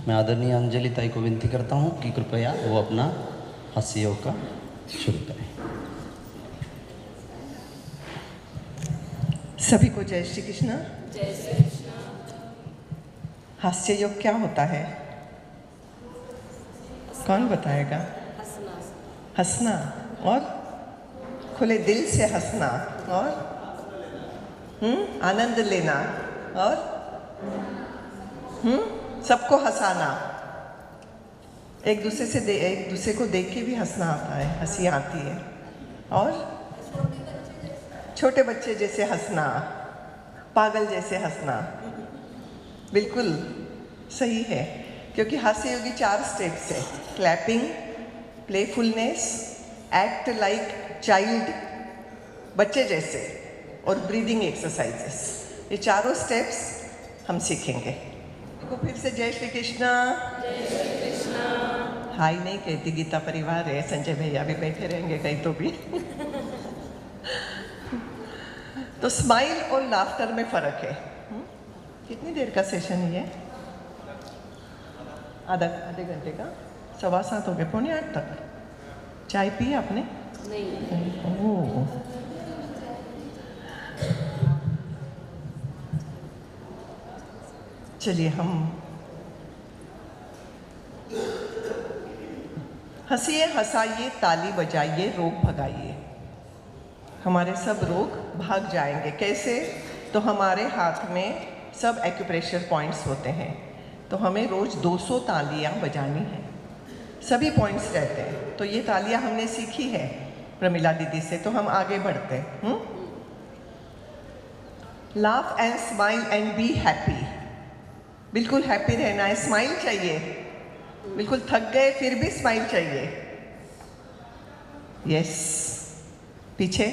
मैं आदरणीय अंजलि ताई को विनती करता हूँ कि कृपया वो अपना हास्य योग का शुरू करें। सभी को जय श्री कृष्ण। जय श्री कृष्ण। हास्य योग क्या होता है? कौन बताएगा? हंसना। हंसना और खुले दिल से हंसना और आनंद लेना और सबको हंसाना। एक दूसरे को देख के भी हंसना आता है, हंसी आती है। और छोटे बच्चे जैसे हंसना, पागल जैसे हंसना। बिल्कुल सही है, क्योंकि हास्य योगी 4 स्टेप्स है: clapping, playfulness, act like child, बच्चे जैसे, और ब्रीदिंग एक्सरसाइजेस। ये चारों स्टेप्स हम सीखेंगे। तो फिर से जय श्री कृष्णा। जय श्री कृष्ण। हाय नहीं कहती, गीता परिवार है, संजय भैया भी बैठे रहेंगे कहीं तो भी। तो स्माइल और लाफ्टर में फर्क है। कितनी देर का सेशन है ये? आधे घंटे का। 7:15 हो गए, 7:45 तक। चाय पी आपने? नहीं। ओह, चलिए हम हंसिए, हंसाइए, ताली बजाइए, रोग भगाइए। हमारे सब रोग भाग जाएंगे। कैसे? तो हमारे हाथ में सब एक्यूप्रेशर पॉइंट्स होते हैं, तो हमें रोज 200 तालियां बजानी है। सभी पॉइंट्स रहते हैं। तो ये तालियां हमने सीखी है प्रमिला दीदी से, तो हम आगे बढ़ते हैं। Laugh and smile and be happy. बिल्कुल हैप्पी रहना है, स्माइल चाहिए। बिल्कुल थक गए फिर भी स्माइल चाहिए। यस, पीछे।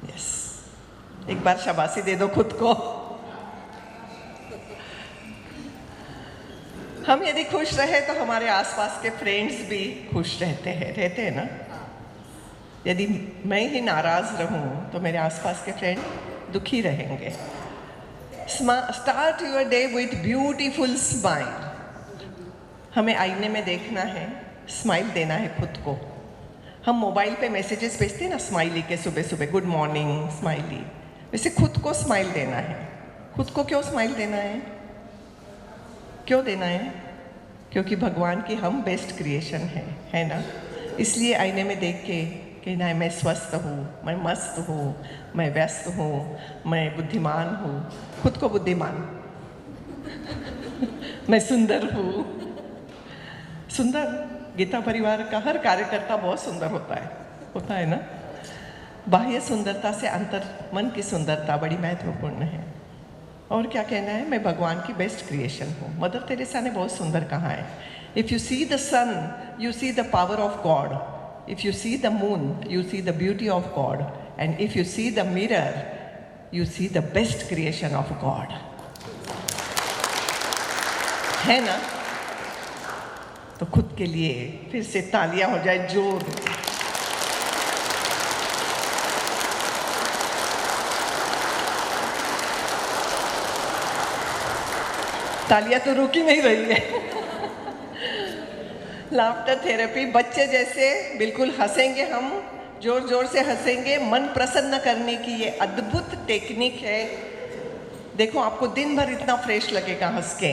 यस, एक बार शाबाशी दे दो खुद को। हम यदि खुश रहे तो हमारे आसपास के फ्रेंड्स भी खुश रहते हैं ना। यदि मैं ही नाराज रहूं तो मेरे आसपास के फ्रेंड दुखी रहेंगे। Start your day with beautiful smile. हमें आईने में देखना है, स्माइल देना है खुद को। हम मोबाइल पे मैसेजेस भेजते हैं ना स्माइली के, सुबह सुबह गुड मॉर्निंग स्माइली। वैसे खुद को स्माइल देना है। खुद को क्यों स्माइल देना है? क्यों देना है? क्योंकि भगवान की हम बेस्ट क्रिएशन है ना। इसलिए आईने में देख के कहना है, मैं स्वस्थ हूँ, मैं मस्त हूँ, मैं व्यस्त हूँ, मैं बुद्धिमान हूँ। खुद को बुद्धिमान। मैं सुंदर हूँ। सुंदर, गीता परिवार का हर कार्यकर्ता बहुत सुंदर होता है ना। बाह्य सुंदरता से अंतर मन की सुंदरता बड़ी महत्वपूर्ण है। और क्या कहना है? मैं भगवान की बेस्ट क्रिएशन हूँ। मदर तेरेसा ने बहुत सुंदर कहा है, if you see the sun you see the power of God, if you see the moon you see the beauty of God, and if you see the mirror you see the best creation of God. है ना? तो खुद के लिए फिर से तालियां हो जाए जोर। तालियां तो रुक ही नहीं रही है। लाफ्टर थेरेपी, बच्चे जैसे बिल्कुल हंसेंगे हम, जोर जोर से हंसेंगे। मन प्रसन्न करने की ये अद्भुत टेक्निक है। देखो, आपको दिन भर इतना फ्रेश लगेगा हंस के।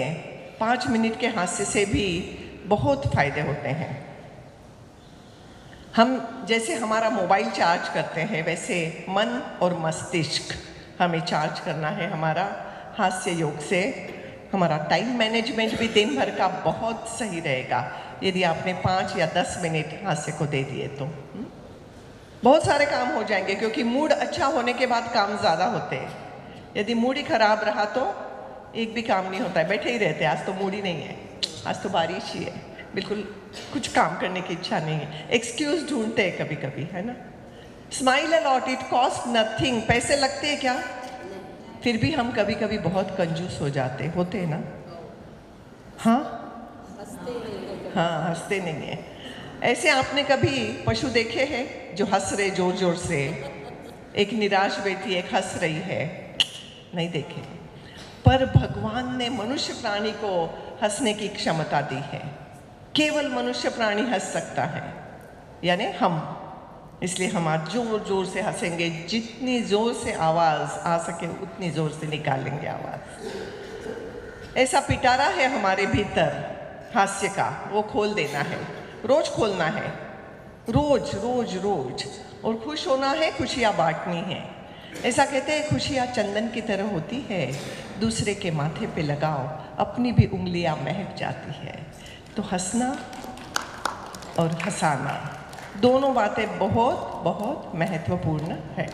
5 मिनट के हास्य से भी बहुत फायदे होते हैं। हम जैसे हमारा मोबाइल चार्ज करते हैं, वैसे मन और मस्तिष्क हमें चार्ज करना है हमारा हास्य योग से। हमारा टाइम मैनेजमेंट भी दिन भर का बहुत सही रहेगा यदि आपने 5 या 10 मिनट हास्य को दे दिए तो। बहुत सारे काम हो जाएंगे, क्योंकि मूड अच्छा होने के बाद काम ज़्यादा होते हैं। यदि मूड ही खराब रहा तो एक भी काम नहीं होता है, बैठे ही रहते हैं। आज तो मूड ही नहीं है, आज तो बारिश ही है, बिल्कुल कुछ काम करने की इच्छा नहीं है। एक्सक्यूज ढूंढते हैं कभी कभी, है ना। Smile a lot, it cost nothing. पैसे लगते हैं क्या? फिर भी हम कभी कभी बहुत कंजूस हो जाते होते हैं ना। हाँ, हंसते नहीं है। ऐसे आपने कभी पशु देखे हैं जो हंस रहे जोर जोर से? एक निराश बैठी, एक हंस रही है? नहीं देखे। पर भगवान ने मनुष्य प्राणी को हंसने की क्षमता दी है। केवल मनुष्य प्राणी हंस सकता है, यानी हम। इसलिए हम आज जोर जोर से हंसेंगे, जितनी जोर से आवाज़ आ सके उतनी जोर से निकालेंगे आवाज़। ऐसा पिटारा है हमारे भीतर हास्य का, वो खोल देना है, रोज खोलना है, रोज रोज रोज। और खुश होना है, खुशियाँ बांटनी है। ऐसा कहते हैं खुशियाँ चंदन की तरह होती है, दूसरे के माथे पे लगाओ अपनी भी उंगलियां महक जाती है। तो हंसना और हंसाना दोनों बातें बहुत बहुत महत्वपूर्ण है।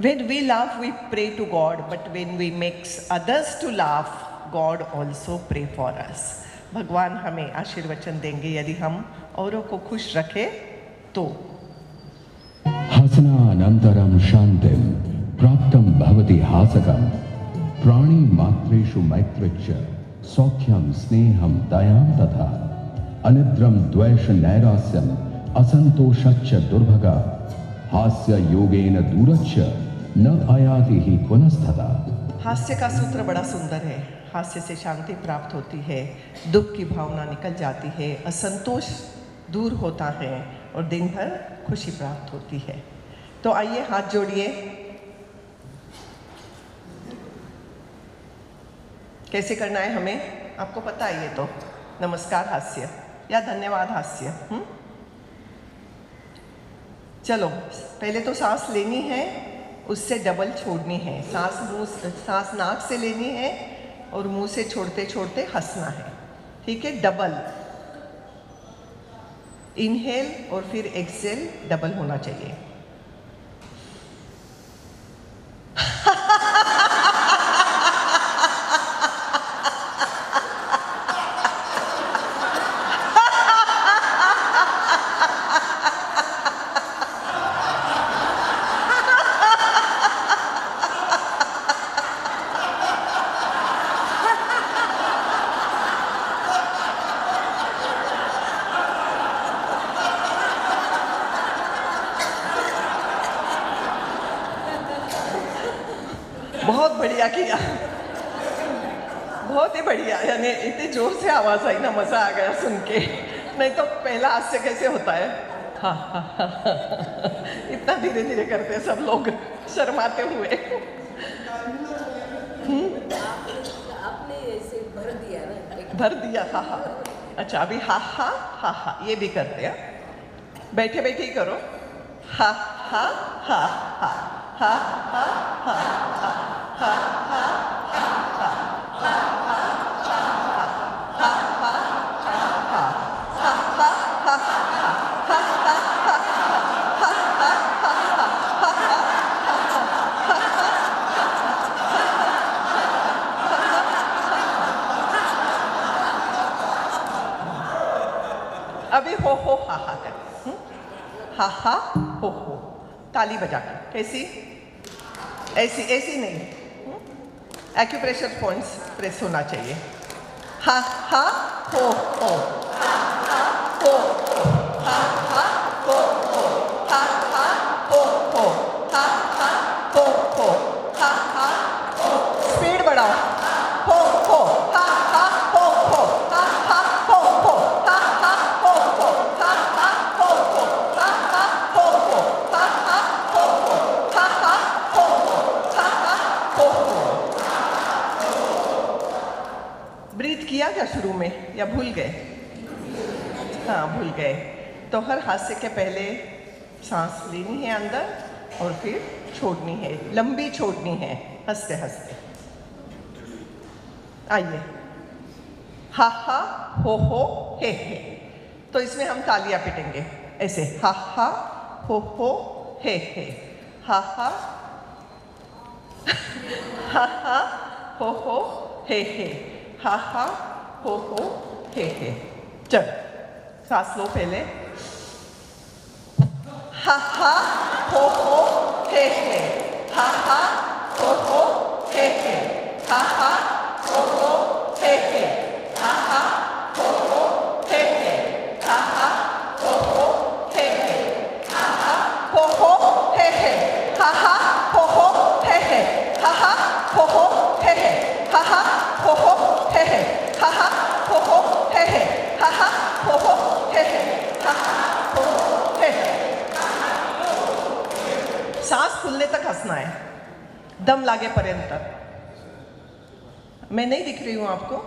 When we laugh, we pray to God, but when we make others to laugh, God also pray for us. भगवान हमें आशीर्वचन देंगे यदि हम औरों को खुश रखें तो। हसनानन्तरं शान्तिं प्राप्तं भवति हासकं प्राणी मात्रेषु मैत्रिच्च सौख्यं स्नेहं दयां तथा अनिद्रं द्वेष नैरास्यम् असन्तोषच्च दुर्भगा हास्य योगेन दूरच्च न आयाति हि पुनस्तथा। हास्य का सूत्र बड़ा सुंदर है। हास्य से शांति प्राप्त होती है, दुख की भावना निकल जाती है, असंतोष दूर होता है और दिन भर खुशी प्राप्त होती है। तो आइए हाथ जोड़िए। कैसे करना है हमें आपको पता है, ये तो नमस्कार हास्य या धन्यवाद हास्य। चलो पहले तो सांस लेनी है, उससे डबल छोड़नी है। सांस नाक से लेनी है और मुंह से छोड़ते छोड़ते हंसना है, ठीक है। डबल इनहेल और फिर एक्सेल डबल होना चाहिए। बहुत बढ़िया किया, बहुत ही बढ़िया। यानी इतनी जोर से आवाज़ आई ना, मज़ा आ गया सुन के। नहीं तो पहला हास्य कैसे होता है, हाँ हाँ हाँ, इतना धीरे धीरे करते हैं सब लोग शर्माते हुए। आपने ऐसे भर दिया ना, भर दिया, हाँ हाँ। अच्छा अभी हाँ हाँ हाँ हाँ ये भी करते हैं। बैठे बैठे ही करो, हाँ हाँ हाँ हाँ हाँ हाँ हाँ हाँ अभी हो हा हा कर, हा हा हो, ताली बजा कर। कैसी? ऐसी ऐसी नहीं, एक्यूप्रेशर पॉइंट्स प्रेस होना चाहिए। हा हा हो हो, हा हा हो हो, हा हा हो हो, हा हा हो हो, हा हा हो हो, हा हा हो। स्पीड बढ़ाओ, हो हो, हा हा हो हो, हा हा हो हो, हा हा हो हो, हा हा हो हो, हा हा हो हो, हा हा हो हो, हा हा हो हो, हा हा हो हो। ब्रीथ किया क्या शुरू में या भूल गए? हाँ भूल गए। तो हर हास्य के पहले सांस लेनी है अंदर और फिर छोड़नी है, लंबी छोड़नी है हंसते हंसते। आइए, हा हा हो हे हे। तो इसमें हम तालियां पिटेंगे ऐसे, हा हा हो हे हे, हा हा हा हा हो हे हे, हा हा हो हे हे। चल सांस लो पहले, हा हा हो हे हे, हा हा हो हे हे, हा हा हो हे हे, हा हा हो हे हे, हा हा हो हे हे, हा हा हो हे हे, हा हा हो हे हे, हा हा खुलने तक हंसना है, दम लागेपर्यंत। मैं नहीं दिख रही हूँ आपको?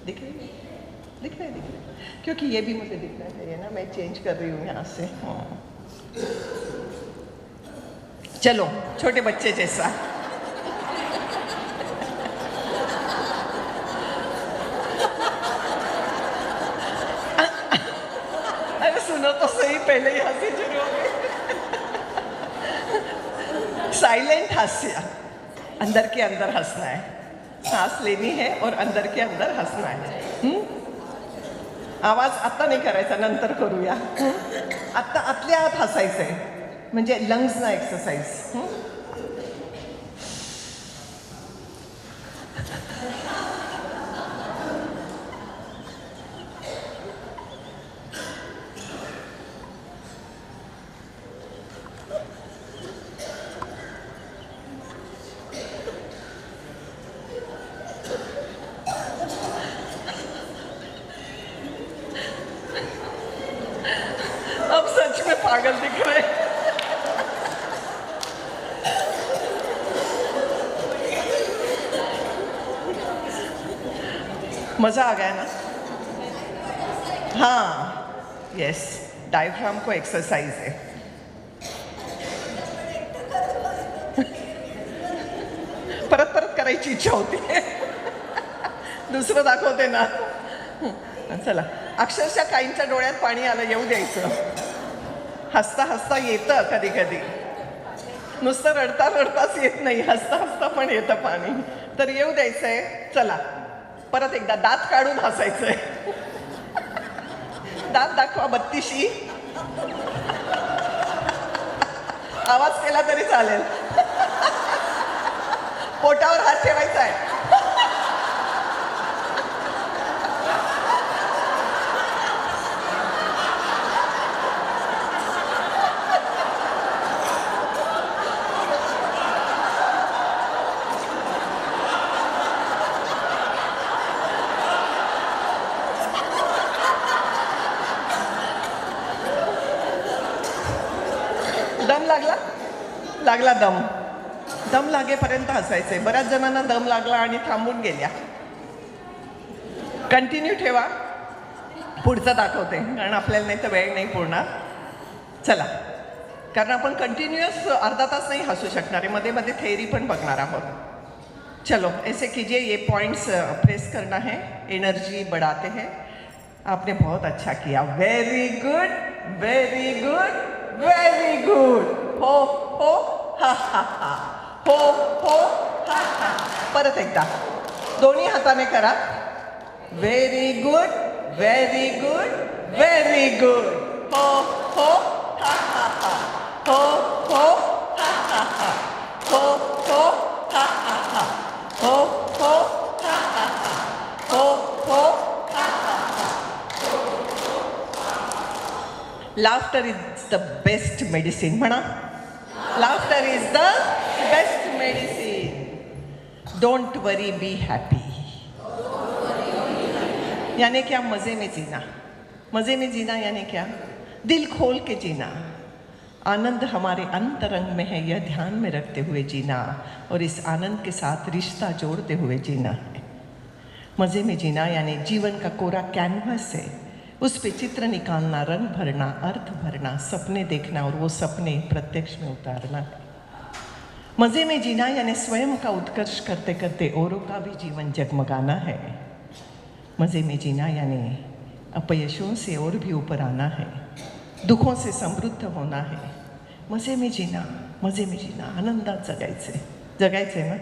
दिख रही है? दिख रहा है, दिख रहा है, क्योंकि ये भी मुझे दिखना चाहिए ना, मैं चेंज कर रही हूँ यहाँ से। चलो, छोटे बच्चे जैसा। अरे सुनो तो सही, पहले यहाँ से शुरू हो गई। साइलेंट हास्य, अंदर के अंदर हंसना है, सांस लेनी है और अंदर के अंदर हंसना है। आवाज आता नाही करायचा, नंतर करूया। आत्ता आतल्या आत हसायचंय, म्हणजे लंग्सना एक्सरसाइज। अब सच में पागल दिख रहे हैं। मजा आ गया ना? हाँ, यस, डायफ्राम को एक्सरसाइज है। परत परत करायची इच्छा होती है, दुसरं दाखवते ना। चला, अक्षरशः काहींच्या डोळ्यात पाणी आलं, येऊ द्यायचं। हसता हसता येतं कधी कधी, नुसतं रडता रडताच येत नाही, हसता हसता पण येतं पाणी, तर येऊ द्यायचंय। चला, परत एकदा दात काढून हसायचंय। दात दाखवा, 32शी आवाज केला तरी चालेल। पोटावर हात ठेवायचा आहे। दम लागला? लागला दम? दम लागेपर्यंत हसायचंय। बऱ्याच जणांना दम लागला आणि थांबून गेल्या। कंटिन्यू ठेवा, पुढचं दाखवते, कारण आपल्याला नाही तर वेळ नाही पुरणार। चला, कारण आपण कंटिन्युअस अर्धा तास नाही हसू शकणार आहे, मध्ये मध्ये थेअरी पण बघणार आहोत। चलो, ऐसे कीजिए, ये पॉइंट्स प्रेस करना है, एनर्जी बढ़ाते हैं। आपने बहुत अच्छा किया, very good, very good, very good. हो हो हा हा हा, हो हो हा हा। परत एकदा दोन्ही हाताने करा, very good, very good, very good. हो हो हा हा हा, हो हो हा हा हा, हो हो हा हा हा, हो हो हा हा हा, हो हो हा हा हा। Laughter is the best medicine. म्हणा, laughter is the best medicine. Don't worry, be happy. यानी क्या? मजे में जीना। मजे में जीना यानी क्या? दिल खोल के जीना। आनंद हमारे अंतरंग में है, यह ध्यान में रखते हुए जीना, और इस आनंद के साथ रिश्ता जोड़ते हुए जीना है। मजे में जीना यानी जीवन का कोरा कैनवस है, उस पे चित्र निकालना, रंग भरना, अर्थ भरना, सपने देखना और वो सपने प्रत्यक्ष में उतारना। मजे में जीना यानी स्वयं का उत्कर्ष करते करते औरों का भी जीवन जगमगाना है। मजे में जीना यानी अपयशों से और भी ऊपर आना है, दुखों से समृद्ध होना है। मजे में जीना, मजे में जीना, आनंदात जगायचे, जगायचे ना,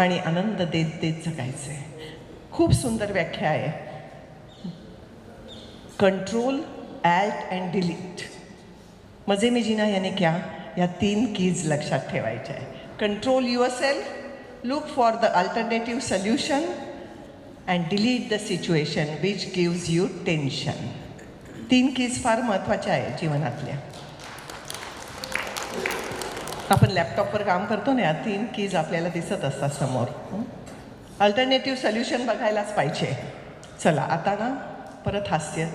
आणि आनंद देत देत जगायचे। खूप सुंदर व्याख्या आहे, कंट्रोल, एल्ट एंड डिलीट। मजे में जीना यानी क्या? या 3 कीज लक्षात ठेवायच्या आहे। Control yourself, look for the alternative solution, and delete the situation which gives you tension. 3 keys फार महत्त्वाच्या आहेत जीवनातल्या। आपण लॅपटॉपवर काम करतो ना, या 3 कीज आपल्याला दिसत असतात समोर। अल्टरनेटिव्ह सोल्युशन बघायलाच पाहिजे। चला, आता ना परत हास्य।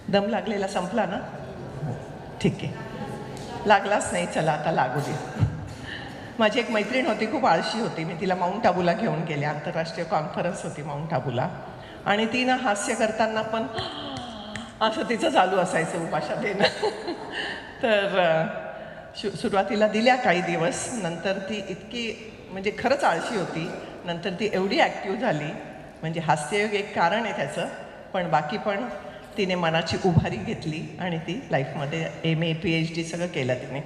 दम लागलेला संपला ना? ठीक आहे। लागलाच नाही, चला आता लागू दे. माझी एक मैत्रीण होती, खूप आळशी होती. मी तिला माउंट आबूला घेऊन गेले. आंतरराष्ट्रीय कॉन्फरन्स होती माउंट आबूला. आणि ती ना हास्य करताना पण असं तिचं चालू असायचं उपाशा देणं. तर सुरुवातीला दिल्या काही दिवस, नंतर ती इतकी म्हणजे खरंच आळशी होती. नंतर ती एवढी ॲक्टिव्ह झाली, म्हणजे हास्ययोग एक कारण आहे त्याचं, पण बाकी पण तिने मनाची उभारी घेतली आणि ती लाईफमध्ये MA PhD सगळं केलं तिने.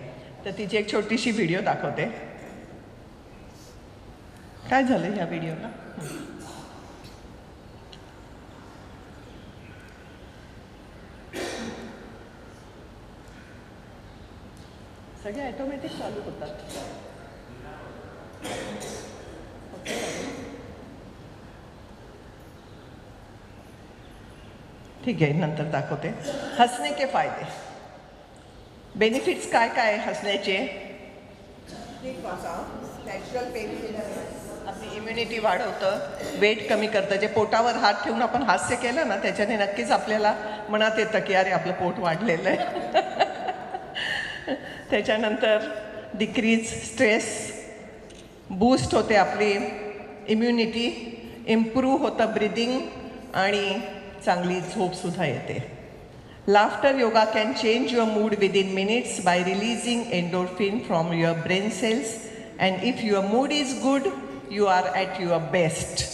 तर तिची एक छोटीशी व्हिडिओ दाखवते. काय झालं ह्या व्हिडिओला? सगळे ॲटोमॅटिक चालू होतात. ठीक आहे, नंतर दाखवते. हसने के फायदे, बेनिफिट्स काय काय हसण्याचे? नॅचरल पेन किलर, आपली इम्युनिटी वाढवतं, वेट कमी करतं. जे पोटावर हात ठेवून आपण हास्य केलं ना, त्याच्याने नक्कीच आपल्याला मनात येतं की अरे आपलं पोट वाढलेलं आहे. त्याच्यानंतर डिक्रीज स्ट्रेस, बूस्ट होते आपली इम्युनिटी, इम्प्रूव्ह होतं ब्रिदिंग आणि चांगली झोपसुद्धा येते. Laughter yoga can change your mood within minutes by releasing endorphin from your brain cells and if your mood is good you are at your best.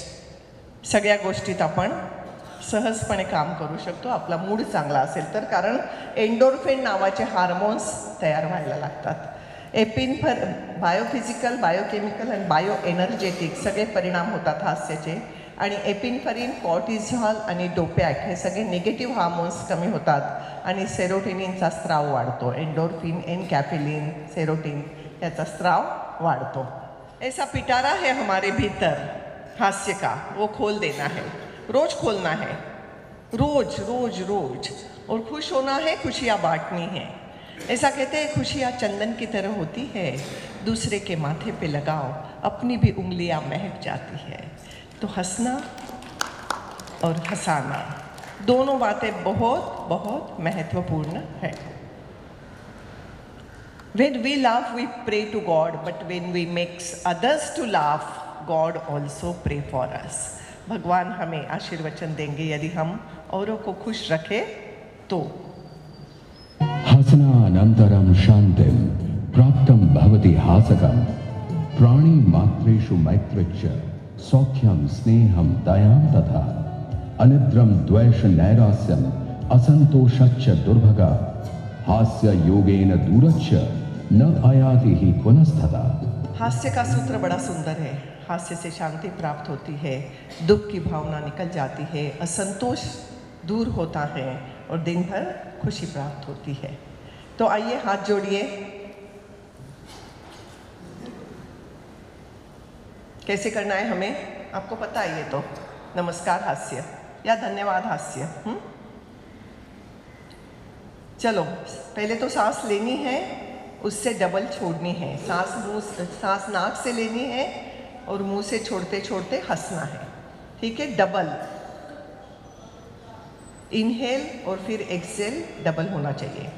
सगळ्या गोष्टीत आपण सहजपणे काम करू शकतो आपला मूड चांगला असेल तर, कारण एंडोर्फिन नावाचे हार्मोन्स तयार व्हायला लागतात. एपिनफर बायोफिजिकल, बायोकेमिकल आणि बायो एनर्जेटिक सगळे परिणाम होतात हास्याचे. आणि एपिनफरिन, कॉर्टिझॉल आणि डोपॅक हे सगळे निगेटिव्ह हार्मोन्स कमी होतात आणि सेरोटिनिनचा स्त्राव वाढतो. एंडोर्फिन, एनकॅफिलिन, सेरोटिन याचा स्त्राव वाढतो. ऐसा पिटारा है हमारे भीतर हास्य का, वो खोल देना है, रोज खोलना है, रोज रोज रोज. और खुश होना है, खुशियाँ बांटनी है. ऐसा कहते हैं खुशियाँ चंदन की तरह होती है, दूसरे के माथे पे लगाओ अपनी भी उंगलियाँ महक जाती है. तो हंसना और हंसाना दोनों बातें बहुत बहुत महत्वपूर्ण है. When we laugh, we pray to God, but when we make others to laugh, God also pray for us. भगवान हमें आशीर्वचन देंगे यदि हम औरों को खुश रखें तो. हसनानन्तरं शान्तिं प्राप्तं भवति हासकं. प्राणी मात्रेषु मैत्रच्च सौख्यं स्नेहं दयां तथा. अनिद्रं द्वेष नैरास्यम् असन्तोषच्च दुर्भगा. हास्य योगेन दूरच्च न आयाति हि पुनस्तथा. हास्य का सूत्र बड़ा सुंदर है. हास्य से शांति प्राप्त होती है, दुख की भावना निकल जाती है, असंतोष दूर होता है और दिन भर खुशी प्राप्त होती है. तो आइए हाथ जोड़िए. कैसे करना है हमें आपको पता है. ये तो नमस्कार हास्य या धन्यवाद हास्य. चलो पहले तो सांस लेनी है, उससे डबल छोड़नी है. सांस नाक से लेनी है और मुंह से छोड़ते छोड़ते हंसना है. ठीक है, डबल इनहेल और फिर एक्सेल डबल होना चाहिए.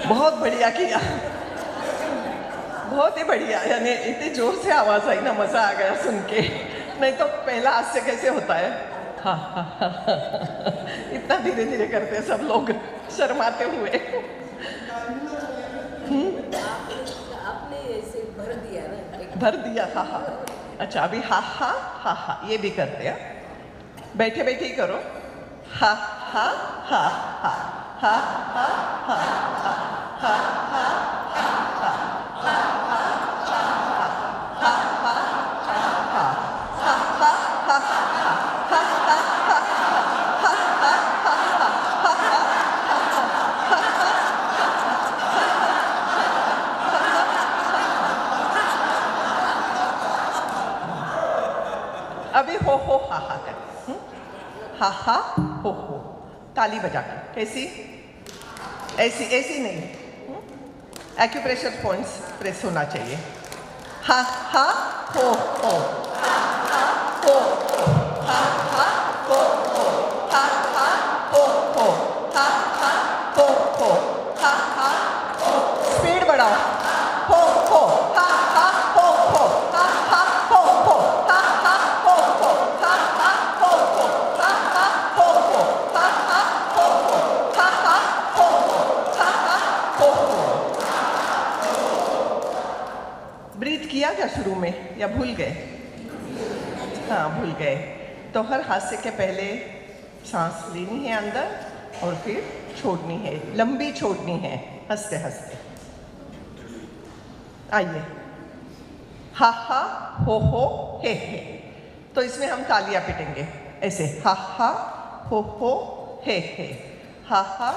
बहुत बढ़िया किया, बहुत ही बढ़िया. यानी इतनी जोर से आवाज़ आई ना, मज़ा आ गया सुन के. नहीं तो पहला हास्य कैसे होता है, हाँ हाँ हाँ, इतना धीरे धीरे करते हैं सब लोग शर्माते हुए. आपने ऐसे भर दिया ना, भर दिया. हाँ हाँ. अच्छा अभी हा हा हा हा ये भी करते हैं. बैठे बैठे ही करो. हा हा हा हा हा हा हा हा हा अभी हो हा हा कर, हा हा हो, ताली बजा कर। कैसी? ऐसी ऐसी नहीं, एक्यूप्रेशर पॉइंट्स प्रेस होना चाहिए। हा हा हो, हा हा हो, हा हा हो, हा हा हो, हा हा हो, हा हा हो। स्पीड बढ़ाओ। हो हा हा हो, हा हा हो, हा हा हो, हा हा हो, हा हा हो, हा हा हो, हा हा हो, हा हा हो। ब्रीथ किया क्या शुरू में या भूल गए? हाँ भूल गए। तो हर हास्य के पहले सांस लेनी है अंदर और फिर छोड़नी है, लंबी छोड़नी है हंसते हंसते। आइए, हा हा हो हे। तो इसमें हम तालियां पिटेंगे ऐसे, हा हा हो हे, हा हा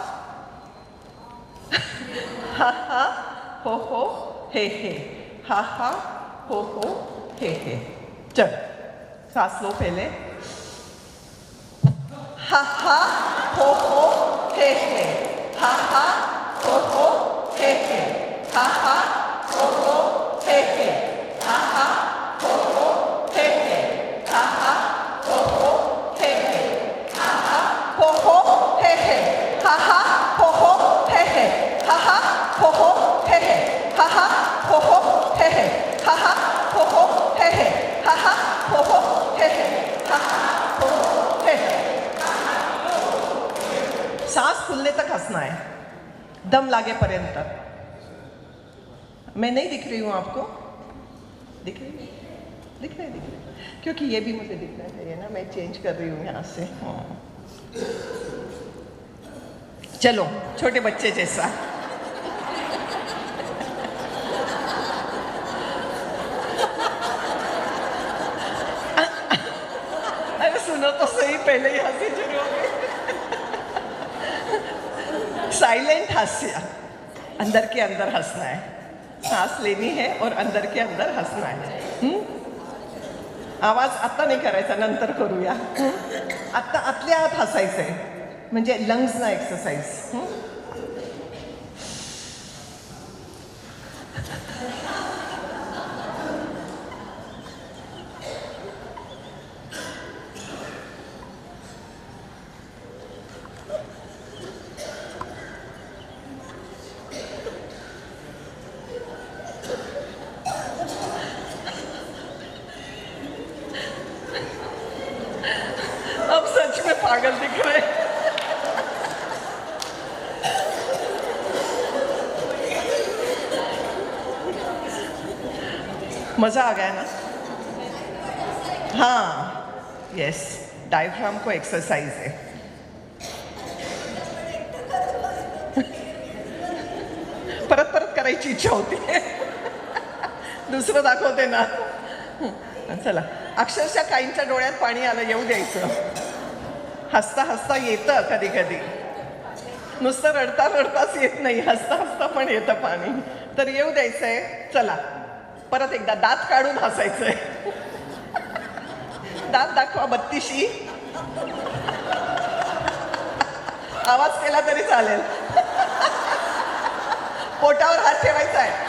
हा हा हो हे, हा हा हो हे। चल सांस लो पहले, हा हा हो हे, हा हा हो हे, हा हा हो हे, हा हा हो हे, हा हा हो हे, हा हा हो हे, हा हा हो हे, हा हा हो हे, हा हा हो हे, हा हा हो हे, हा हा हो हे, हा हा हो हे। सांस खुलने तक हंसना है, दम लागे पर्यंत। मैं नहीं दिख रही हूं आपको? दिख रही? दिख रहे? क्योंकि ये भी मुझे दिखना चाहिए ना, मैं चेंज कर रही हूँ यहाँ से। चलो छोटे बच्चे जैसा। अरे सुनो तो सही, पहले ही हंसी शुरू हो गई। साइलेंट हास्य, अंदर के अंदर हंसना है, सांस लेनी है और अंदर के अंदर हंसना है। आवाज आता नाही करायचा, नंतर करूया। आता आतल्या आत हसायचंय, म्हणजे लंग्सना एक्सरसाइज। अब सच में पागल दिख रहे। मजा आ गया ना? हाँ यस, डायफ्राम को एक्सरसाइज है। परत परत करायची इच्छा होती है, दुसरं दाखवते ना। चला, अक्षरशः काहींच्या डोळ्यात पाणी आलं, येऊ द्यायचं। हसता हसता येतं कधी कधी, नुसतं रडता रडताच येत नाही, हसता हसता पण येतं पाणी, तर येऊ द्यायचंय। चला परत एकदा दात काढून हसायचंय। दात दाखवा 32शी, आवाज केला तरी चालेल। पोटावर हात ठेवायचा आहे।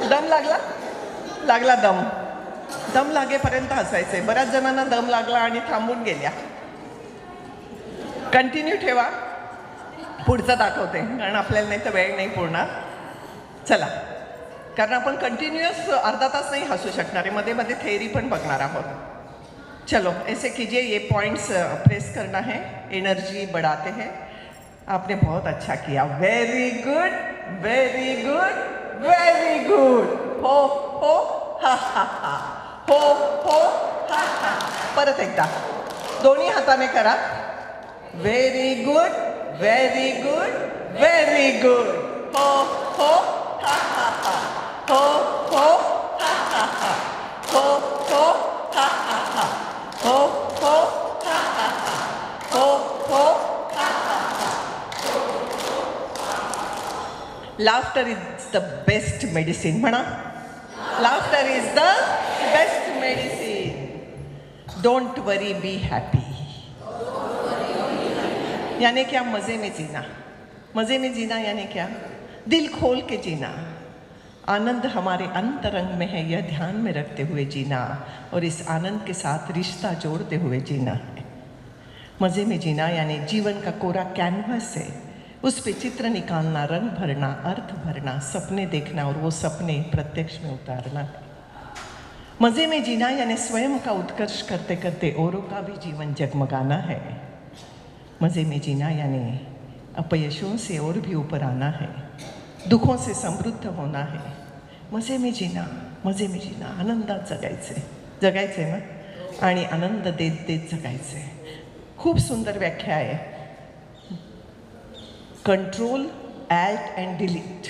दम लागला? लागला दम? दम लागेपर्यंत हसायचंय। बऱ्याच जणांना दम लागला आणि थांबून गेल्या। कंटिन्यू ठेवा, पुढचं दाखवते, कारण आपल्याला नाही तर वेळ नाही पुरणार। चला, कारण आपण कंटिन्यूअस अर्धा तास नाही हसू शकणार आहे, मध्ये मध्ये थेअरी पण बघणार आहोत। चलो ऐसे कीजिए, ये पॉइंट्स प्रेस करना है, एनर्जी बढ़ाते हैं। आपने बहुत अच्छा किया, very good very good very good. हो हा हा हा, हो हा हा। परत एकदा दोन्ही हाताने करा, very good very good Very good. Ho, ho, ha, ha, ha. Ho, ho, ha, ha, ha. Ho, ho, ha, ha, ha. Ho, ho, ha, ha, ha. Ho, ho, ha, ha, ha. Laughter is the best medicine. म्हणा. Laughter is the best medicine. Don't worry, be happy. यानी क्या? मज़े में जीना. मज़े में जीना यानी क्या? दिल खोल के जीना. आनंद हमारे अंतरंग में है, यह ध्यान में रखते हुए जीना और इस आनंद के साथ रिश्ता जोड़ते हुए जीना है. मज़े में जीना यानी जीवन का कोरा कैनवस है, उस पे चित्र निकालना, रंग भरना, अर्थ भरना, सपने देखना और वो सपने प्रत्यक्ष में उतारना. मज़े में जीना यानी स्वयं का उत्कर्ष करते करते औरों का भी जीवन जगमगाना है. मज़े में जीना यानी अपयशों से और भी ऊपर आना है, दुखों से समृद्ध होना है. मज़े में जीना, मज़े में जीना, आनंदात जगायचे. जगायचे ना, आणि आनंद देत देत जगायचे. खूप सुंदर व्याख्या आहे. Control, alt and delete.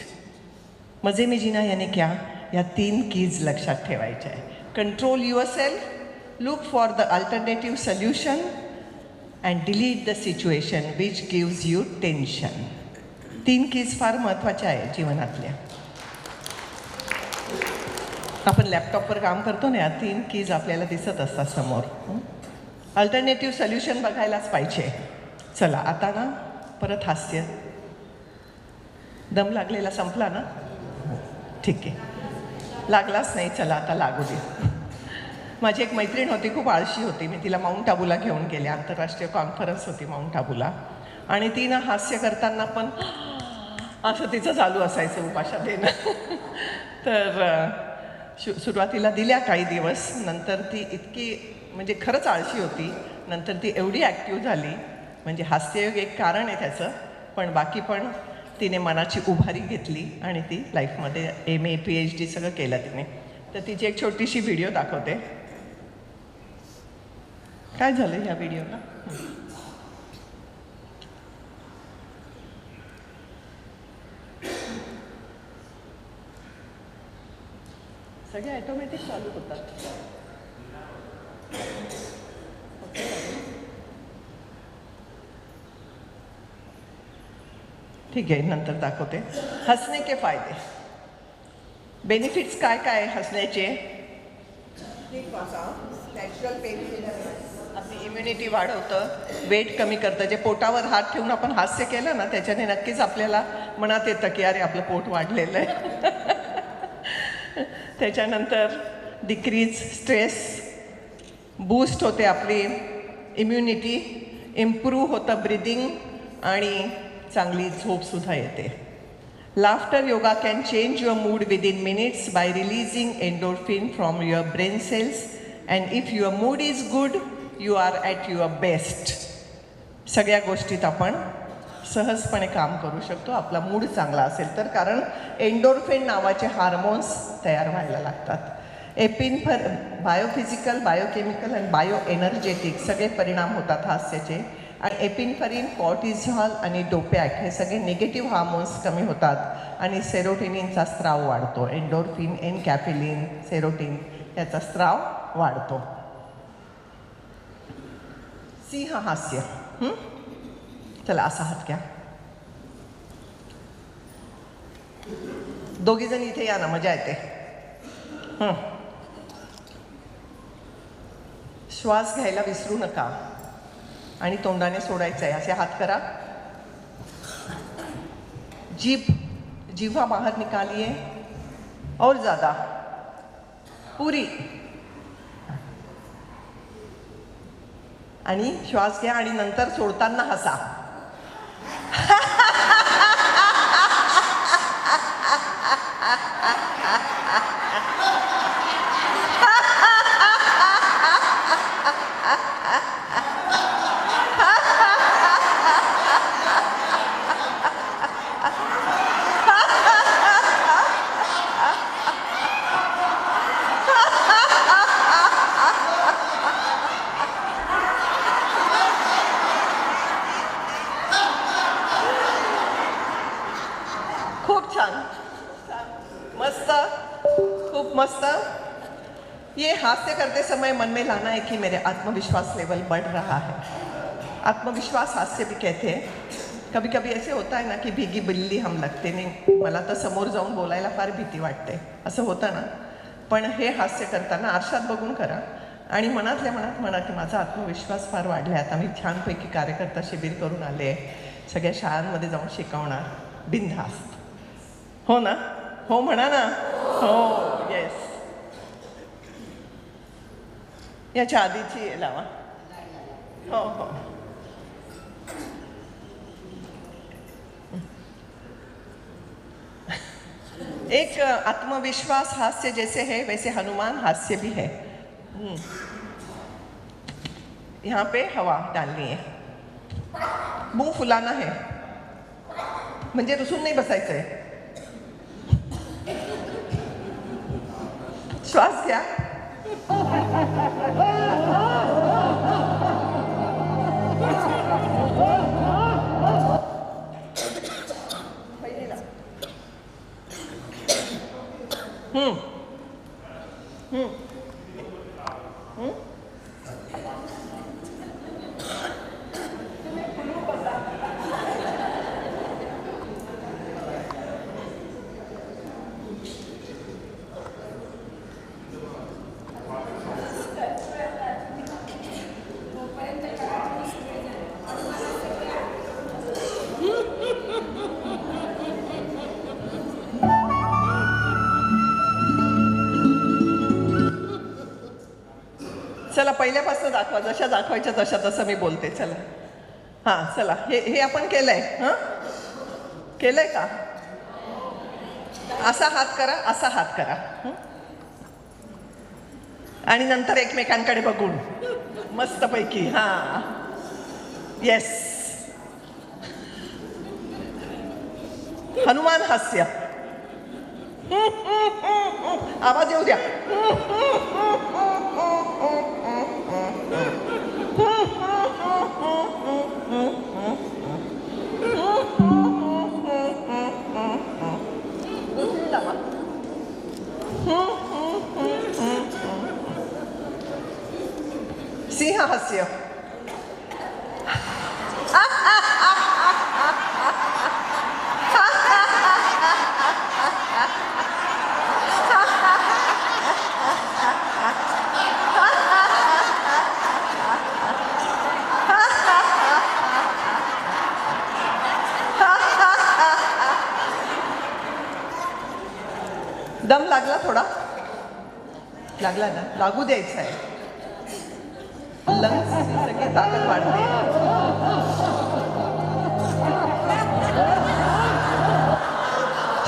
मज़े में जीना यानी क्या? या 3 कीज लक्षात ठेवायच्या आहे. Control yourself, look for the alternative solution and delete the situation which gives you tension. 3 keys फार महत्त्वाच्या आहे जीवनातल्या. आपण लॅपटॉपवर काम करतो ना, या 3 कीज आपल्याला दिसत असतात समोर. अल्टरनेटिव्ह सोल्युशन बघायलाच पाहिजे. चला आता ना परत हास्य. दम लागलेला संपला ना? ठीक आहे. लागलाच नाही, चला आता लागू दे. माझी एक मैत्रीण होती, खूप आळशी होती. मी तिला माउंट आबूला घेऊन गेले. आंतरराष्ट्रीय कॉन्फरन्स होती माउंट आबूला, आणि ती ना हास्य करताना पण असं तिचं चालू असायचं, उपाशा देणं. तर सुरुवातीला दिल्या काही दिवस, नंतर ती इतकी म्हणजे खरंच आळशी होती. नंतर ती एवढी ॲक्टिव्ह झाली, म्हणजे हास्ययोग एक कारण आहे त्याचं, पण बाकी पण तिने मनाची उभारी घेतली आणि ती लाईफमध्ये MA PhD सगळं केलं तिने. तर तिची एक छोटीशी व्हिडिओ दाखवते. काय झालं ह्या व्हिडिओला? सगळे ॲटोमॅटिक चालू होतात. ठीक आहे, नंतर दाखवते. हसने के फायदे, बेनिफिट्स काय काय हसण्याचे? नॅचरल पेन किलर, आपली इम्युनिटी वाढवतं, वेट कमी करतं. जे पोटावर हात ठेवून आपण हास्य केलं ना, त्याच्याने नक्कीच आपल्याला मनात येतं की अरे आपलं पोट वाढलेलं आहे. त्याच्यानंतर डिक्रीज स्ट्रेस, बूस्ट होते आपली इम्युनिटी, इम्प्रूव्ह होतं ब्रिदिंग, आणि चांगली झोपसुद्धा येते. Laughter yoga can change your mood within minutes by releasing endorphin from your brain cells, and if your mood is good you are at your best. सगळ्या गोष्टीत आपण सहजपणे काम करू शकतो आपला मूड चांगला असेल तर, कारण एंडोर्फिन नावाचे हार्मोन्स तयार व्हायला लागतात. एपिनफर बायोफिजिकल, बायोकेमिकल आणि बायो एनर्जेटिक सगळे परिणाम होतात हास्याचे. आणि एपिनफरिन, कॉर्टिझॉल आणि डोपॅक हे सगळे निगेटिव्ह हार्मोन्स कमी होतात आणि सेरोटिनिनचा स्त्राव वाढतो. एंडोर्फिन, एनकॅफिलिन, सेरोटिन याचा स्त्राव वाढतो. सिंह हास्य. चला असा हात घ्या. दोघीजण इथे या ना, मजा येते. श्वास घ्यायला विसरू नका आणि तोंडाने सोडायचं आहे. असे हात करा. जिह्वा बाहर निकालिए और ज़्यादा, पूरी. आणि श्वास घ्या आणि नंतर सोडताना हसा. ये हास्य करते समय मन में लाना है कि मेरे आत्मविश्वास लेवल बढ़ रहा है. आत्मविश्वास हास्य भी कहते हैं. कभी कभी ऐसे होता है ना की भिगी बिल्ली हम लगते नाही. मला तर समोर जाऊन बोलायला फार भीती वाटते. असं होतं ना. पण हे हास्य करताना आरशात बघून करा आणि मनातल्या मनात म्हणा की माझा आत्मविश्वास फार वाढला आहे. आता मी छानपैकी कार्यकर्ता शिबिर करून आले. सगळ्या शाळांमध्ये जाऊन शिकवणार. बिनधास्त. हो ना. हो म्हणा ना. हो. येस. याच्या आधीची लावा. हो हो. एक आत्मविश्वास हास्य जैसे है वैसे हनुमान हास्य भी है. यहाँ पे हवा डालनी है. मुंह फुलाना है. म्हणजे रुसून नाही बसायचंय. श्वास घ्या. चला पहिल्यापासून दाखवा. जशा दाखवायच्या तशा तसं मी बोलते. चला. हां चला. हे आपण केलंय. हां केलंय का. असा हात करा. असा हात करा. आणि नंतर एकमेकांकडे बघून मस्तपैकी. हां येस. हनुमान हास्य. आवाज येऊ द्या. सिंह हास्य. दम लागला थोडा. लागला ना. लागू द्यायचा आहे. लंग्स सगळी ताकद वाढते.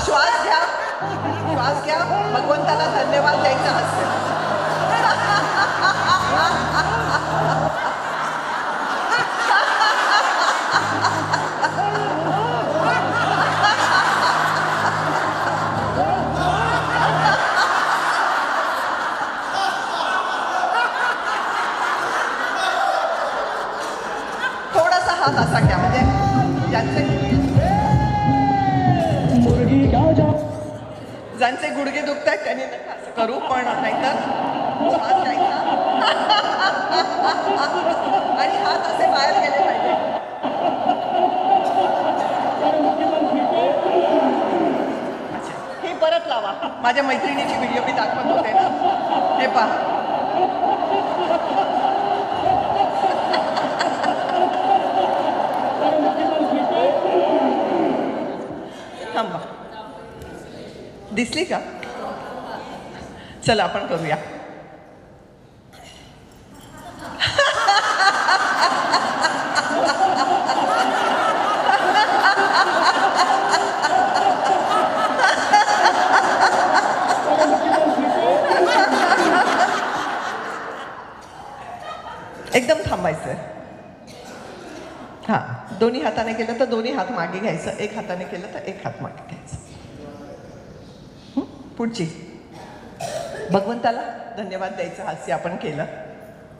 श्वास घ्या. श्वास घ्या. भगवंताला धन्यवाद द्यायचा हास्य. हात असा घ्या. म्हणजे ज्यांचे गुडघे दुखत आहेत त्यांनी असं करू. पण नाहीतर हात घ्यायचा आणि हात असे बाहेर गेले पाहिजे. अच्छा. हे परत लावा. माझ्या मैत्रिणीची व्हिडिओ मी दाखवत होते ना. हे पहा. थांबा. दिसली का. चला आपण करूया. एकदम थांबायचं. हां दोन्ही हाताने केलं तर दोन्ही हात मागे घ्यायचं. एक हाताने केलं तर एक हात मागे घ्यायचं. पुढची. भगवंताला धन्यवाद द्यायचं हास्य आपण केलं.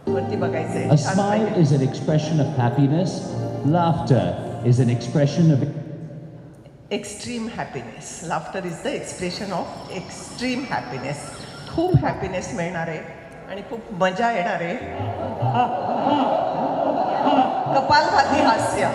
वरती बघायचंय. A smile is an expression of happiness. Laughter is an expression of extreme happiness. Laughter is the expression of extreme happiness. खूप हॅपीनेस मिळणार आहे आणि खूप मजा येणार आहे. कपालभाती हास्य.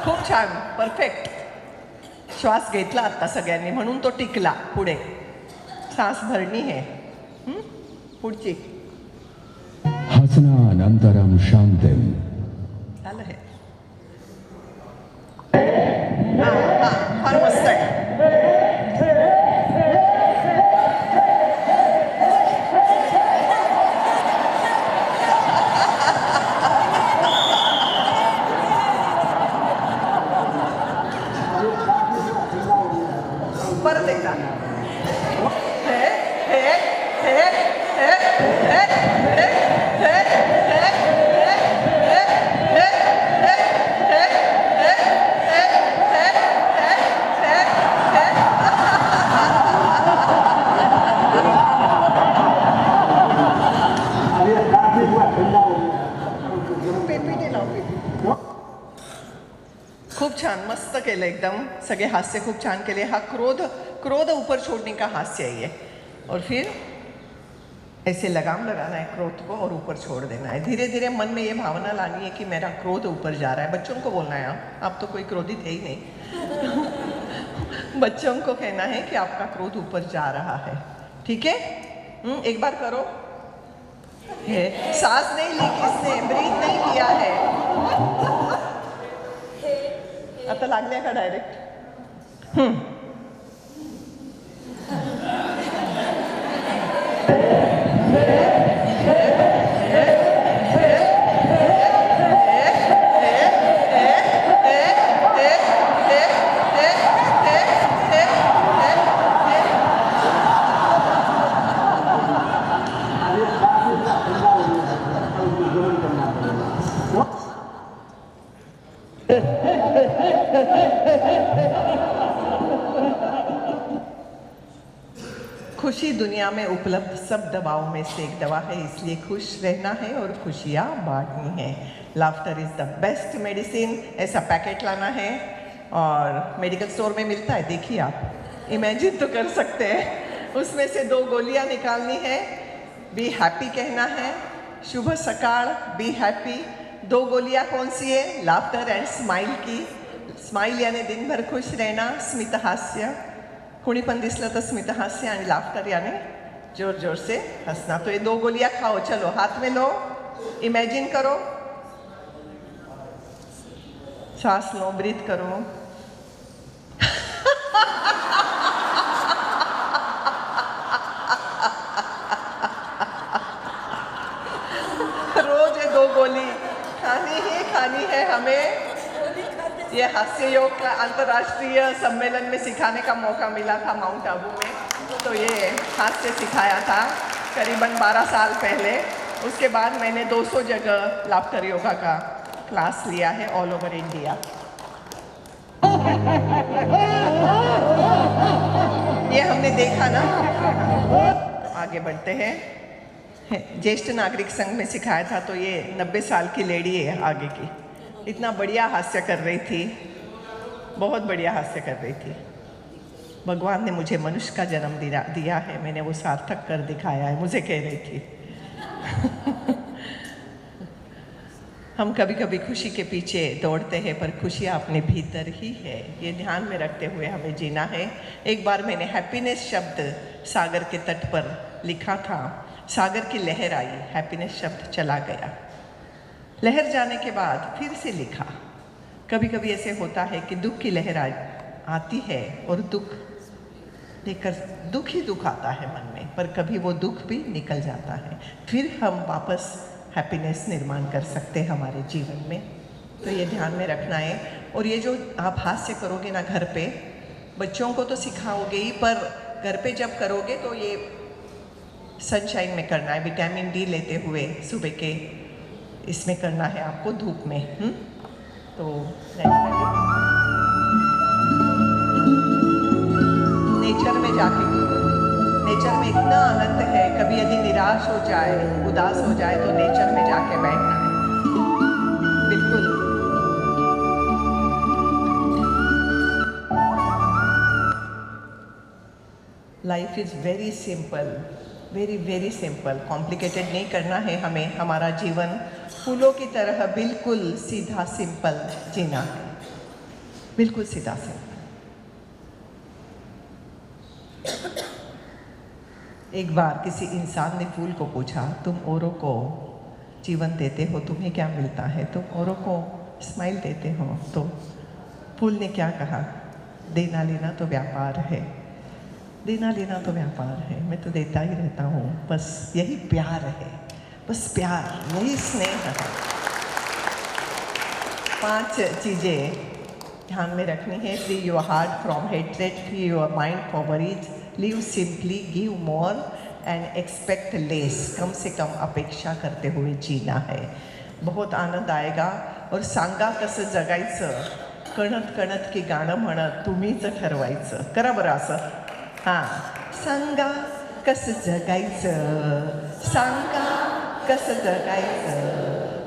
खूप छान, परफेक्ट. श्वास घेतला आता सगळ्यांनी म्हणून तो टिकला. पुढे सांस भरणी है. पुढची हसनानंतरम शांतिम. झालं हे. फार मस्त आहे. परत एकदा. हे हे हे हे हे हे हे खूप छान, मस्त केलं एकदम. सगळे हास्य खूप छान केले. हा क्रोध ऊपर छोड़ने का हास्य है ये. और फिर ऐसे लगाम लगाना है क्रोध को और ऊपर छोड़ देना है. धीरे धीरे मन में ये भावना लानी है कि मेरा क्रोध ऊपर जा रहा है. बच्चों को बोलना है. आप तो कोई क्रोधित है ही नहीं. बच्चों को कहना है कि आपका क्रोध ऊपर जा रहा है. ठीक है, एक बार करो. सांस नहीं ली किसने, ब्रीथ नहीं किया है. आता लागल्या का डायरेक्ट. खुशी दुनिया में उपलब्ध सब दवाओं में से एक दवा है, इसलिए खुश रहना है और खुशियाँ बांटनी है. Laughter is the best medicine. ऐसा पैकेट लाना है और मेडिकल स्टोर में मिलता है. देखिए आप इमेजिन तो कर सकते हैं. उसमें से 2 गोलियाँ निकालनी है. बी हैप्पी कहना है. शुभ सकाळ, बी हैप्पी. 2 गोलियाँ कौन सी है? लाफ्टर एंड स्माइल की. स्माइल यानी दिन भर खुश रहना, स्मित हास्य. कुणी पण दिसलं तर स्मित हास्य आणि लाफ्टर यानी जोर जोर से हंसना. तो ये 2 गोलियां खाओ. चलो हाथ में लो, इमेजिन करो, सांस लो, ब्रीथ करो. रोज ये 2 गोली खानी है हमें. ये हास्य योग का अंतर्राष्ट्रीय सम्मेलन में सिखाने का मौका मिला था माउंट आबू में. तो ये हास्य सिखाया था करीबन 12 साल पहले. उसके बाद मैंने 200 जगह लाफ्टर योगा का क्लास लिया है ऑल ओवर इंडिया. ये हमने देखा ना. आगे बढ़ते हैं. ज्येष्ठ नागरिक संघ में सिखाया था. तो ये 90 साल की लेडी है आगे की. इतना बढ़िया हास्य कर रही थी, बहुत बढ़िया हास्य कर रही थी. भगवान ने मुझे मनुष्य का जन्म दिया है, मैंने वो सार्थक कर दिखाया है, मुझे कह रही थी. हम कभी कभी खुशी के पीछे दौड़ते हैं, पर खुशियाँ अपने भीतर ही है. ये ध्यान में रखते हुए हमें जीना है. एक बार मैंने हैप्पीनेस शब्द सागर के तट पर लिखा था. सागर की लहर आई, हैप्पीनेस शब्द चला गया. लहर जाने के बाद फिर से लिखा. कभी कभी ऐसे होता है कि दुख की लहर आती है और दुख लेकर दुख ही दुख आता है मन में, पर कभी वो दुख भी निकल जाता है. फिर हम वापस हैप्पीनेस निर्माण कर सकते हैं हमारे जीवन में. तो ये ध्यान में रखना है. और ये जो आप हास्य करोगे ना घर पे, बच्चों को तो सिखाओगे ही, पर घर पे जब करोगे तो ये सनशाइन में करना है, विटामिन डी लेते हुए सुबह के इसमें करना है आपको, धूप में। तो नेचर में जाके, नेचर में इतना आनंद है, कभी यदि निराश हो जाए, उदास हो जाए तो नेचर में जाके बैठना है, बिल्कुल। Life is very simple, very very simple, complicated नहीं करना है हमें। हमारा जीवन फूलों की तरह बिल्कुल सीधा सिंपल जीना है, बिल्कुल सीधा सिंपल। एक बार किसी इंसान ने फूल को पूछा, तुम औरों को जीवन देते हो, तुम्हें क्या मिलता है? तुम औरों को स्माइल देते हो। तो फूल ने क्या कहा? देना लेना तो व्यापार है, देना लेना तो व्यापार है, मैं तो देता ही रहता हूँ, बस यही प्यार है, बस प्यार, यही स्नेह है। 5 चीज़ें ध्यान में रखनी है। Free your heart from hatred, free your mind for worries, live simply, give more and expect less. कम से कम अपेक्षा करते हुए जीना है, बहुत आनंद आएगा। और सांगा कसं जगायचं, कणत कणत की गाणं म्हणत तुम्हीच ठरवायचं। करा बरं असं, हां। सांगा कसं जगायचं, सांगा कसं जगायचं,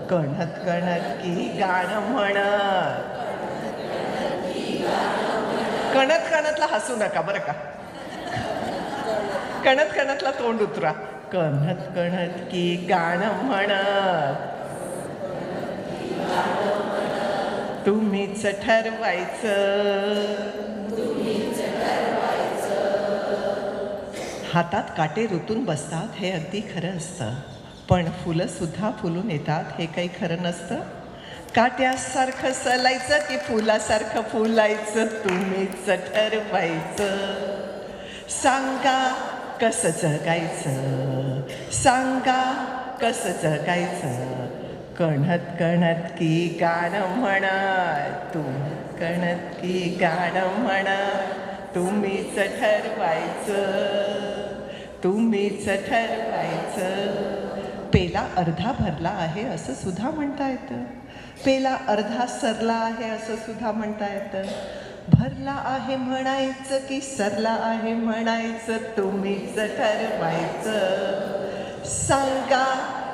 कणत कणत की गाणं म्हणत। कणत कणतला हसू नका बरं का, कणत कणतला तोंड उतरा। कणत कणत की गाणं म्हणत तुम्हीच ठरवायचं। हातात काटे रुतून बसतात हे अगदी खरं असतं, पण फुलंसुद्धा फुलून येतात हे काही खरं नसतं। काट्यासारखं सलायचं की फुलासारखं फुलायचं तुम्हीच ठरवायचं। सांगा कसं जगायचं, सांगा कसं जगायचं, कणत कणत की गाणं म्हणत, तू कणत की गाणं म्हणत तुम्हीच ठरवायचं, तुम्हीच ठरवायचं। पेला अर्धा भरला आहे असं सुद्धा म्हणता येतं, पेला अर्धा सरला आहे असं सुद्धा म्हणता येतं। भरला आहे म्हणायचं की सरला आहे म्हणायचं तुम्हीच ठरवायचं। सांगा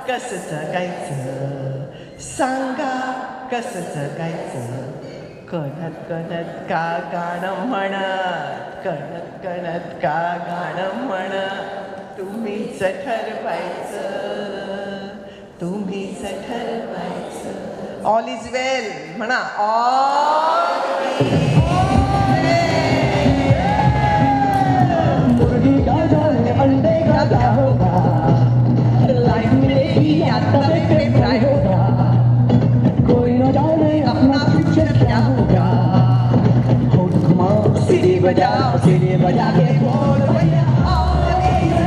कसं जगायचं, सांगा कसं जगायचं, कणत कणत का गाणं म्हणत, कणत कणत का गाणं म्हणत तुम्हीच ठरवायचं, तुम्हीच ठरवायचं। ऑल इज वेल म्हणा, ऑल इज मुर्गी का जाने अंडे का क्या होगा, लाइफ में भी आता है फ्राई होगा, कोई न जाने अपना फ्यूचर क्या होगा। होठ घुमाओ सीढ़ी बजाओ, सीढ़ी बजा के बोल भैया all is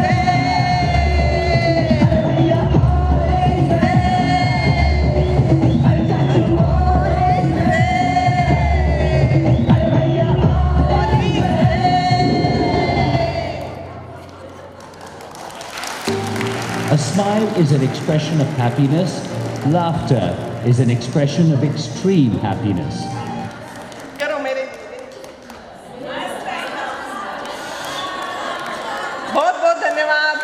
A smile is an expression of happiness. Laughter is an expression of extreme happiness. करो मेरे। बहुत बहुत धन्यवाद।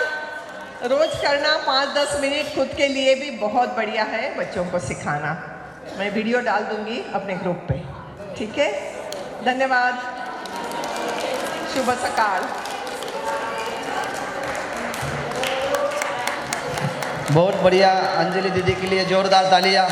रोज करना 5-10 मिनट खुद के लिए भी बहुत बढ़िया है, बच्चों को सिखाना। मैं वीडियो डाल दूंगी अपने ग्रुप पे, ठीक है? धन्यवाद। शुभ सकाल। बहुत बढ़िया। अंजलि दीदी के लिए जोरदार तालियां।